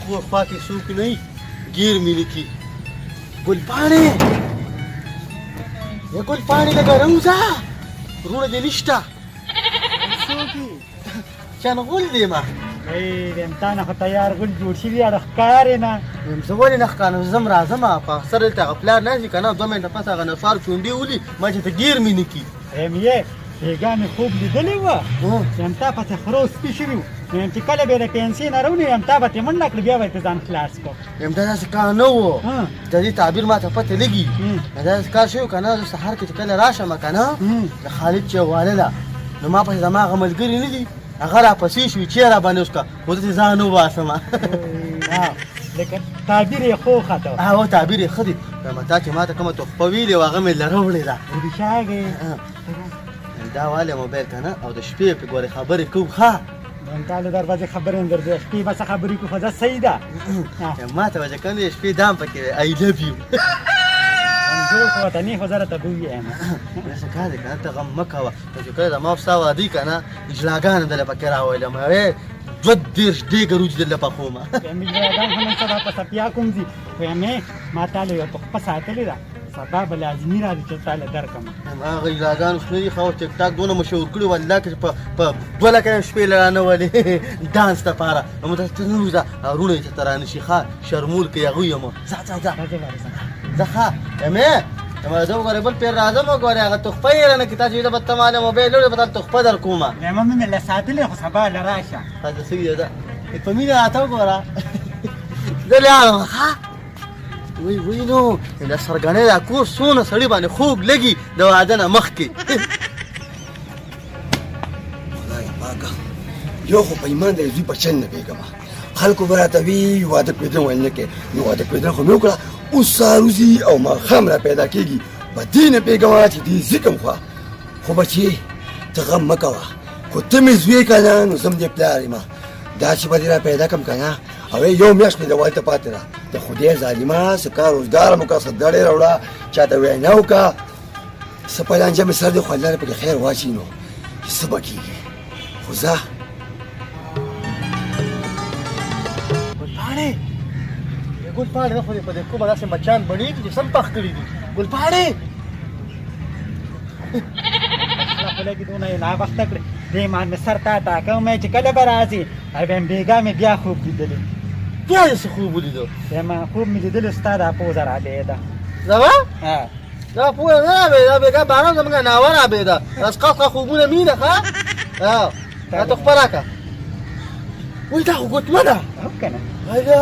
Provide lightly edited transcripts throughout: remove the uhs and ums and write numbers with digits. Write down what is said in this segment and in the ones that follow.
خو خوا کې څوک نه وي ګیر مې لیکي ګلپاڼې یا ګلپاڼې لږه راوځه وروڼه دې نشته څوک یې چنغول دی ما د امتحان خو تیار غل جوړ شوي اړه ښکارې نه یم زه ولې نه ښکارم زه م راځم په اکثر دلته هغه پلار ناست که نه 2 منټه پس هغه نفار چونډې ولي ما چې ته ګیر مې نه کي یم یې بېګا مې خوب لیدلی وه یم تا پسې خرو سپي شوي وو نو یم چې کله به یې د پنسۍ نه راونیو یم تا به ترې منډه کړه بیا به یې ته ځان خلاص کړو یم دا داسې کار نه و د دې تعبیر ما ته پته لګي دا داسې کار شوی که نه زه سهار کې چې کله راشم که نه د خالد چې واله ده نو ما پسې زما هغه ملګري نه دي هغه راپسې شوي چې یې راباندې اوس که خو زه ترې ځان وباسم لکه تعبیر یې خو ښه ته هو تعبیر یې ښه دی وایم تا چې ما ته کومه تحفه ویلې وه هغه مې لروړې ده رښاګې دا والی موبایل که نه او د شپې پې ګورې خبرې کوو ښه تا له دروازې خبرې هم در دی شپې بس خبرې کوو خو دا صحیح ده ما ته به چې کوم دی شپې دام پکې آی لف یو زه خو ورته نه خو زه راته به ووایم داسې کار دی که نه ته غم مه کوه چې کله د ما او ستا واده که نه اجلاګانې دله پکې راویلم هغې 22 ډېګه روجي دله پخومه اجلاګان خو نن سبا په سپیا کوم ځي ویمې ما تا له یوه تحفه ساتلې ده سبا به لازمي راځي چې تا له درکړم هغه اجلاګان اوس نه دي خو ټیک ټاک دونه مشهور کړي والله که په 2 لکه شپې له رانه ولې ډانس دپاره نو ته ته نه وځه وروڼه یې چې ته رانه شي ښه شرمول که هغوی یم ځه ځه ځه ځه ښه یمې زه وګورې بل پېر راځم وګورې هغه تحفه یې رانه کړي تا چې به ته ماله موبایل وړې به تا تحفه در کومه مېمه مې له ساتلې خو سبا له راشه ښه سوي ده ده په مینه راته وګوره زه لاړم ښه وی نو د سرګنې دا کور څونه سړي باندې خوږ لګي د واده نه مخکې خدای پاکه یو خو په ایمان د زوی بچن نه پوهېږم خلکو به راته وي واده کېدل ویل نه کوې نو واده کېدل خو مې وکړه اوس سهاروزي او ماښام را پیدا کېږي په دې نه پوهېږم چې دې ځي کوم خوا خو بچې ته غم مه کوه خو ته مې زوی که نه نو زه م دې پلار یم دا چې به دې را پیدا کړم که نه او یو میاشت مې د والده پاتې ده د خدای ظالمه څه کار روزګار م وکړه څه دړې راوړه چاته وینا وکړه څه پلانجه مې سر دی خو الله دې پکې خیر واچي نو چې څه به کېږي خو ځه ګلپاڼې ګلپاڼې نه خو دې په دې کومه داسې مچان بڼېږي چې سم پخ کړي دي ګلپاڼې خپله کې دونه یې ناوخته کړې دې مان مې سر تا ټاکه مې چې کله به راځي ویم بېګا مې بیا خوب لیدلی بیا دې څه خوب ولیدو یم خوب مې لیدلی ستا دا پوزه رابېده زما دا پوهه نه رابېده بېګا باران زموږ ناوه رابېده راسقاسقه خوبونه مینه ښه دا تحفه راکړه وایي دا خو ګوتمه ده او که نه هیدا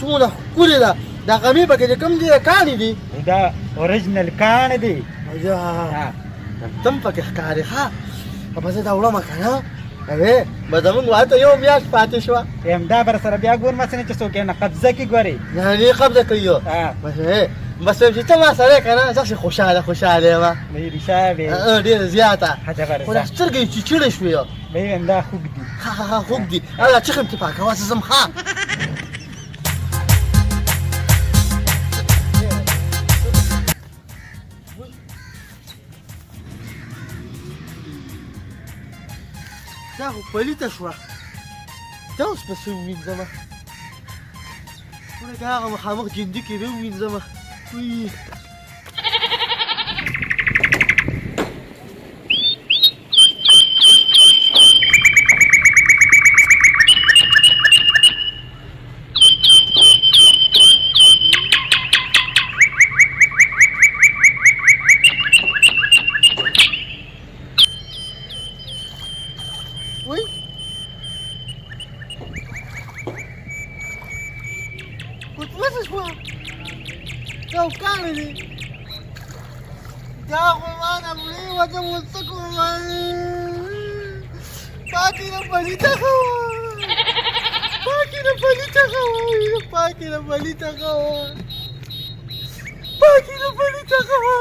څومره ښکلې ده دا غمې پکې چې کوم دي کاڼي دي دا اوریجنل کاڼ دی هیدا تم پکې ښکارې ښه به زه دا وړمه که نه هغې به زمونږ واده ته یو میاشت پاتې شوه یم دا به سره بیا ګورم څه نه چې څوک یې نه قبضه کړي ګورې یعنې قبضه کوي یو بس چې ته ما سره یې که نه داسې خوشحاله یم ریشه وې ډېره زیاته عجبه خو دا سترګې یې چیچړې شوې به ویم دا خوږ دي ښه خوږ دي دا چیخم چې پاکوه زه ځم ښه دا خو پلیته شوه دا اوس پسې ووینځمه ولکه هغه مخامخ جندي کې به ووینځمه ګوتمسه شوه دا خو کاڼې دي دا خو ما نه مړې وږم اوس څه کوم پاکې نه پلیته ښه وه پاکې نه پلیته ښه وه پاکې نه پلیته ښه وه پاکې نه پلیته ښه وه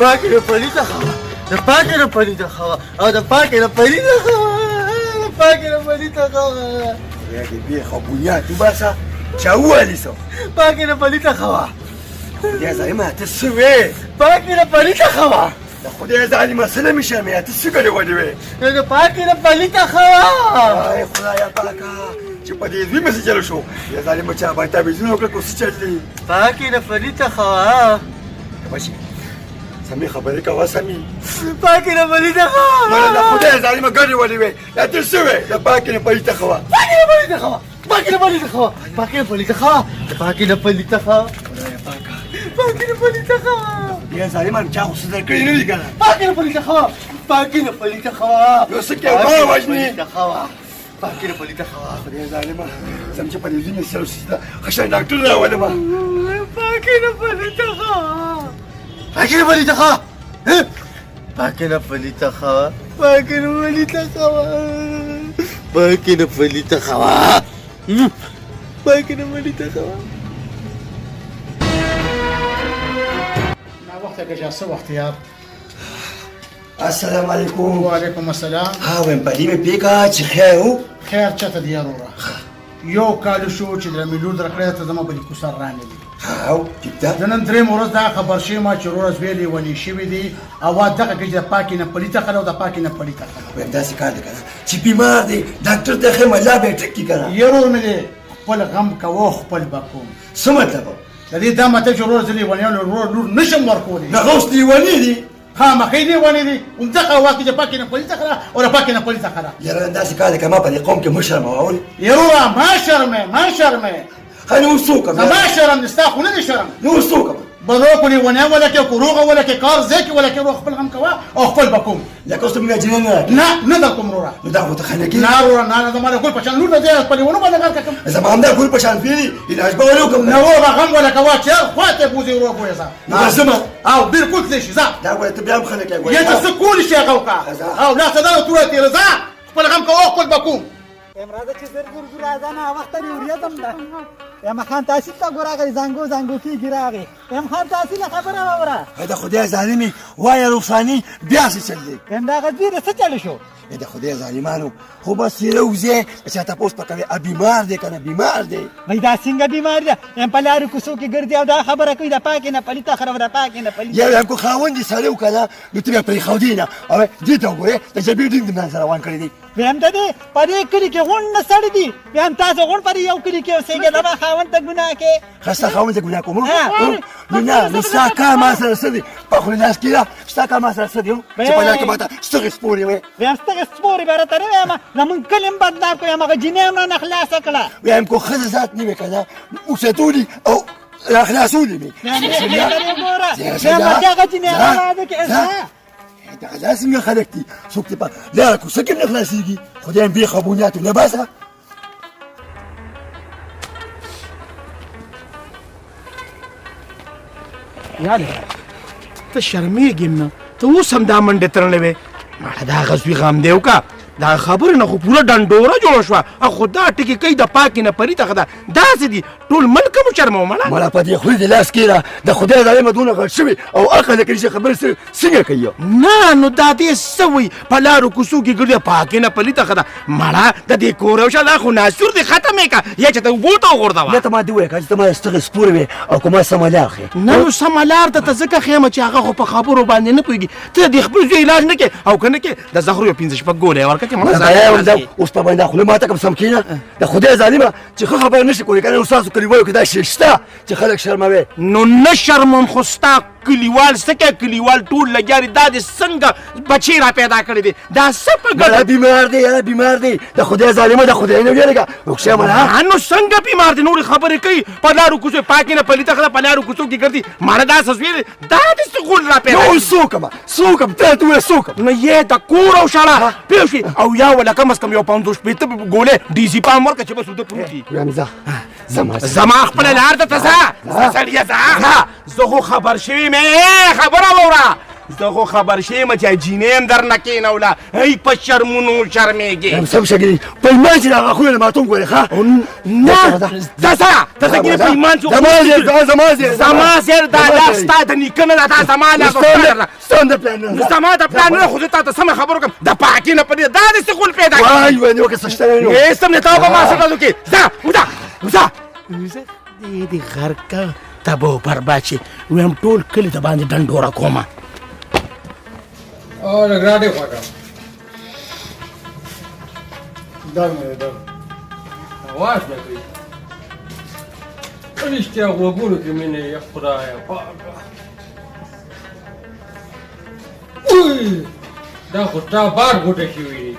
پاکې نه پلیته ښه وه د پاکې نه پلیته ښه وه او د پاکې نه پلیته ښه وه د پاکې نه پلیته ښه وه یا دې بیخه بنیاد وباسه چا وویلې څه پاکې نه پلیته ښه وه خدای ظالمه ته څه وې پاکې نه پلیته ښه وه د خدای ظالمه سلامي شمه ته څه کړې وړې وې د پاکې نه پلیته خوا ay خدایا پاکه چې په دې دوی مسې چلو شو یا ظالمه چا باندې تعویضونه وکړه کو څه چل دي پاکې نه پلیته خوا باشي سمې خبرې کوه سمې پاکې نه پلیته خوا مړه د خدای ظالمه ګډې وړې وې دا ته څه وې د پاکې نه پلیته خوا پاکې نه پلیته خوا پاکې نه پلیته خوا پاکې نه پلیته خوا پاکې نه پلیته خوا خدایا پاکه پاکې نه پلیته خوا یا ظالمان چا خو څه درکړي نه دي کنه پاکې نه پلیته خوا پاکې نه پلیته خوا یو څه کې ما وژني پاکې نه پلیته خوا خدای ظالمه سم چې په دې ځینې سره سیده خشن ډاکټر راولم پاکې نه پلیته خوا پاکې نه پلیته خوا پاکې نه پلیته خوا پاکې نه پلیته خوا پاکې نه پلیته خوا پاکې نه پلیته خوا وقتك يا څه وخت یار السلام علیکم وعلیکم السلام ها ویم په دې مې پیکا چې خیر وو خیر چته دی وروره یو کال شو چې د میلود راکړی ته زما بلې کوسر رانغلي هاو ټیک ده د نن درېیم ورځ دا خبر شوی ما چې ورځ ویلې ونې شوي دي او دغه کې چې د پاکې نه پلیته خله او د پاکې نه پلیته خله ویم داسې کار دی که نه چې بیمار دی ډاکټر ته ښیم الله به یې ټیک کړي که نه یرور مې دی خپل غم کوه خپل به کوم څه مطلب د دې دا مطلب چې ورور زه لیونیانو ورور لور نشم ورکولی دغه اوس لیوني دي خامخې لیونی دي همدغه واک چې پاکې نه پلیته خله او د پاکې نه پلیته خله یاره داسې کار دی که ما په دې قوم کې مشر مواول یروره ما شرمې ما شرمې ښه نو اوس څه وکړم زما شرم دی ستا خو نه دی شرم نو اوس څه وکړم بدو کو لیونیا ولا کې کوروغه ولا کې کار ځای کې ولا کې روغ خپل غم کوه او خپل به کوم لکه اوس ته مې جنین نه راکړي نه نه در کوم وروره نو دا خو ته خنکې نه وروره نه زما د ګل په شان لور نه دی په لیونو باندې کار کوم زما همدا ګل په شان پیري علاج به ولې وکړم نه وروره غم ولا کوه چې خواته بوزي ورو کوی زه نو زما او بالکل څه شي زه دا ګوره ته بیا هم خلک یا ته څه کولی شي هغه وکړه او لا صدا تو ته رضا خپل غم کوه خپل به کوم امراده چې زر زر زر اذان وخت دی وریدم ده یم خان تاسو ته ګورغه زنګو زنګو کی ګراغه یم خان تاسو له خبره وره دا خدای ظالمي وای رخصانی بیا څه چل دی یم دا غدیر څه چل شو دا خدای ظالمانو خو بس یې روزه چې تاسو پکوي ا بیمار دی کنه بیمار دی وای دا څنګه بیمار دی یم په لارو کوڅو کې ګرځي او دا خبره کوي دا پاکه نه پلیته خراب دا پاکه نه پلیته یا کو خاوند سره وکړه نو ته په خودینه او دې ته وګوره د جبیر دین د نظر روان کړی دی ویم ته دې پدې کلی کې غون نه سړی دی ویم تاسو غون پدې یو کلی کې اوسېږي دا خاوند ته ګناه کې خاصه خاوند ته ګناه کوم نه مساکا ما سره سدي په خو ناس کیدا مساکا ما سره سدي چې په لکه ماته ستغ سپوري وي ویم ستغ سپوري بره ترې ویم زمون کلم بدنام کوي هغه جنې نه خلاص کړه ویم کو خزه ذات نیمه کنه او ستوري او اخلاصوني می دا لازم خلک دي څوک ته لا کو سکه نه خلاصيږي خدای به خبونیات نه باسه یاله ته شرمېږې نه ته اوس هم دا منډې ترلې وې ماړه دا غزوي غم دی وکړه دا خبره نه خو پوره ډنډوره جوړه شوه خو دا ټکي کوي د پاکې نه پلیته ښه ده داسې دي ټول ملک مو شرموه مړه په دې خولې د لاس کېده د خدای ظالمه دونه غټ شوي او عقل یې کوي چې خبرې څنګه کوي نه نو دا دې څه وایي په لارو کوڅو کې ګرځي پاکې نه پلیته ښه ده مړه د دې کور او شا دا خو ناسور دې ختم یې کړه یا چې ته اوبو ته وغورځوه بیا ته ما دې ووایه که چې ته ما ستغې سپور وې او که ما سمه لار ښې نه نو سمه لار ته ته ځکه ښیم چې هغه خو په خبرو باندې نه پوهېږي ته د خپل زوی علاج نه کې او که نه کې د زهرو یو 5 شپږ ګولۍ ورکړه چې مړه اوس په باندې خوله ماته کوم سم کېنه د خدای ظالمه چې ښه خبره نشي کولی که نه اوس تاسو کلیوالو کې دا شی شته چې خلک شرموي نو نه شرمم خو ستا کلیوال څه کوي کلیوال ټول لګیا دي دا دې څنګه بچی را پیدا کړی دی دا څه په ګډه بیمار دی یاره بیمار دی د خدای ظالمه د خدای نه ویلېږه رخصه مړه نو څنګه بیمار دی نورې خبرې کوي په لارو کوڅو پاکې نه پلیته ښه په لارو کوڅو کې ګرځي ماړه دا تصویر دا دې څه غول را پیدا نو څه وکړم ته ته ووایه څه وکړم نو یې د کور او شاړه پوه شوې او یا ولا کم از کم یو 50 شپېته ګولۍ ډي سي پام ورکړه چې بس وده پروت دي زما خپله لار ته ته ځه سړیه ځه زه خو خبر شوی مې خبره واوره زه خو خبر شوی م چې جینۍ هم در نه کېنوله ای په شرمونو شرمېږې سم شګري په ایمان چې د هغه خوله نه ماتوم ګورې ښه نه ته ته څنګه په ایمان زما زیر دا لاس ستا د نیکه نه ده دا زما لاس زما د پلان نه خو زه تا ته سمه خبره وکړم د پاکې نه په دې دا دې څه غول پیدا وای وای نو که څه شته نو هېڅ هم نه تا به ما سره کې ځه وځه دې غر که تبو برباد شي ویم ټول کلي ته باندې ډنډوره کومه او لګراډه خواږه در مې در اواز نه کوي رښتیا وګورو کې مې نه یا خدایا پاکه وای دا خو تا بار ګوټه شوي دي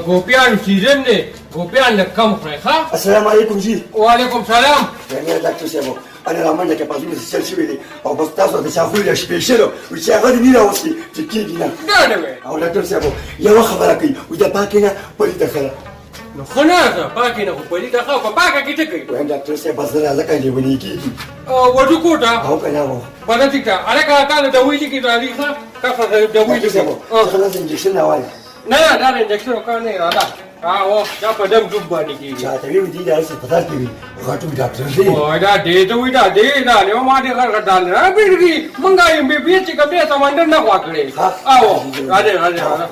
ګوپیان سیزن دی ګوپیان لږ کم خورئ ښه السلام علیکم جی وعلیکم سلام یعنی ډاکټر صاحب انا رامنډه کې پازونه سل شوي دي او بس تاسو د شاخوی له سپیشلو چې هغه دې نه راوستي چې کېږي نه دا نه وی او ډاکټر صاحب یو خبره کوي وي د پاکې نه پلیته خله نو ښه نه ده پاکې نه خو پلیته ښه په پاکه کې څه کوي وایم ډاکټر صاحب بس زه لکه لیونی کېږي وډو کوټه او که نه و بده ټیک ده هلکه تا د دوی لیکي راځي ښه کفه د دوی ډاکټر لیکي صاحب څه خلاص انجکشن نه وایم نه نه دا د انجکشن کار نه راځه او دا په دم ډوب باندې کېږي چاته وی دي دا هسپتال کې وي غټو ډاکټر دی وای دا دې ته وای دا دې دا له ما دې غړ ډال نه بیرږي مونږه ایم بي بي چې کوم دې سمندر نه واکړي او راځه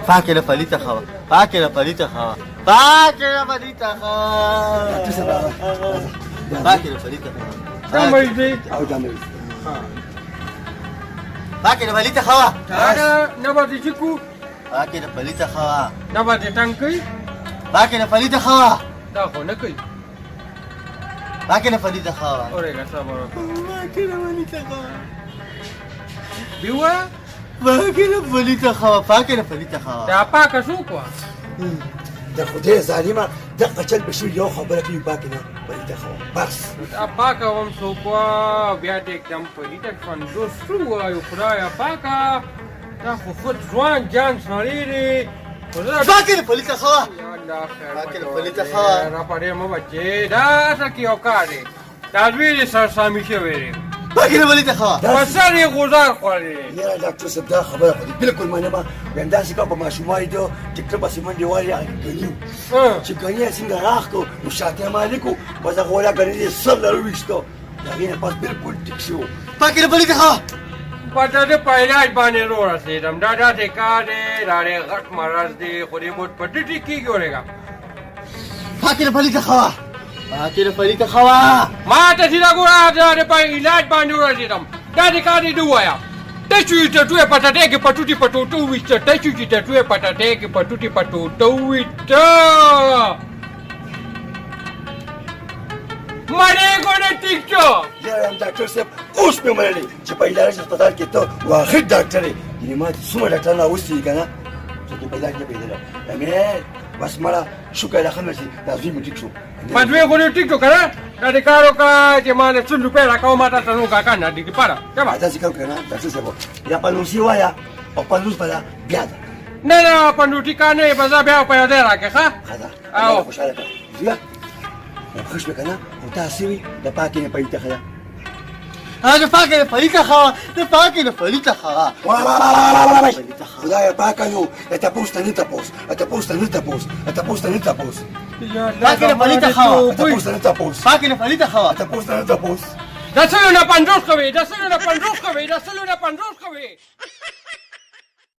فاکره پلیته خوا فاکره پلیته خوا فاکره پلیته خوا فاکره پلیته خوا دا مې دې او دا مې فاکره پلیته خوا دا نه باندې چې کو فاکره پلیته خوا نه باندې ټنګ کوي فاکره پلیته خوا دا خو نه کوي فاکره پلیته خوا اورېګه صبر فاکره پلیته خوا بیوه فاکره پلیته خوا فاکره پلیته خوا دا پاکه شو کو د خدای ظالمه دغه چل به شو یو خبره کوي پاکې نه پلیته خو بس دا پاکه هم سو کو بیا دې एकदम پلیته کندوس شو یو خدایا پاکه دا خو خود ځوان جان سړی دی فاکره پلیته خوا یا الله خیر فاکره پلیته خوا را پړې مو بچي دا څه کیو کار دی دا ویلې سر سامي شوی دی فاکره پلیته خوا بسر یې غزار خوړلی یاره ډاکټر صاحب دا خبره خو دې بالکل منمه وایم داسې کوم په ماشومانو دي ټیکټر پسې منډې والې ګنیو چې ګنی یې څنګه راغلو نو شاته یې مالکو بس هغه ولا ګنی یې سر له وویشتو د هغې نه پس بالکل ټیک شو فاکره پلیته خوا پته د په علاج باندې رو رسېدم دا داسې کار دی دا ډېر غټ مرض دی خو دې موټ په ټیټي کېږي اورېږه فاکره پلیته خوا فاکره پلیته خوا ما ته چې دا ګوره دا د په علاج باندې ورسېدم دا دې کار دې نه ووایه ټچو یې ټټو یې پټټې کې پټوټي پټوټو ویسته ټچو چې ټټو یې پټټې کې پټوټي پټوټو ویسته مړې ګوره ټیک شو یاره وایم ډاکټر صاحب اوس مې منلې چې په علاج هسپتال کې ته واحد ډاکټر یې یعنې ما څومره ډاکټر راوستي دي که نه چې ته په علاج نه پوهېدله امین بس مړه شکر له ښه چې دا زوی مې ټیک شو په دوی ګوره ټیک شو که نه دا دې کار وکړه چې ما له 100 روپۍ راکوه ما ته نو کاکا نه دي پاره چا داسې کار که نه ډاکټر صاحب یا پنوسي وایه او پنوس به بیا ده نه نه پنډوټي کار نه به زه بیا پیدا راکړې ښه ښه ده او خوشحاله کړه زویه ښه شوې که نه خو تا هسې وي د پاکې نه پلیته ښه ده د فاکره پلیته خوا د فاکره پلیته خوا خدایا پاکه نو تپوس ته نه تپوس تپوس ته نه تپوس تپوس ته نه تپوس فاکره پلیته خوا تپوس ته نه تپوس فاکره پلیته خوا تپوس ته نه تپوس د سلو نه 50 کوي د سلو نه 50 کوي د سلو نه 50 کوي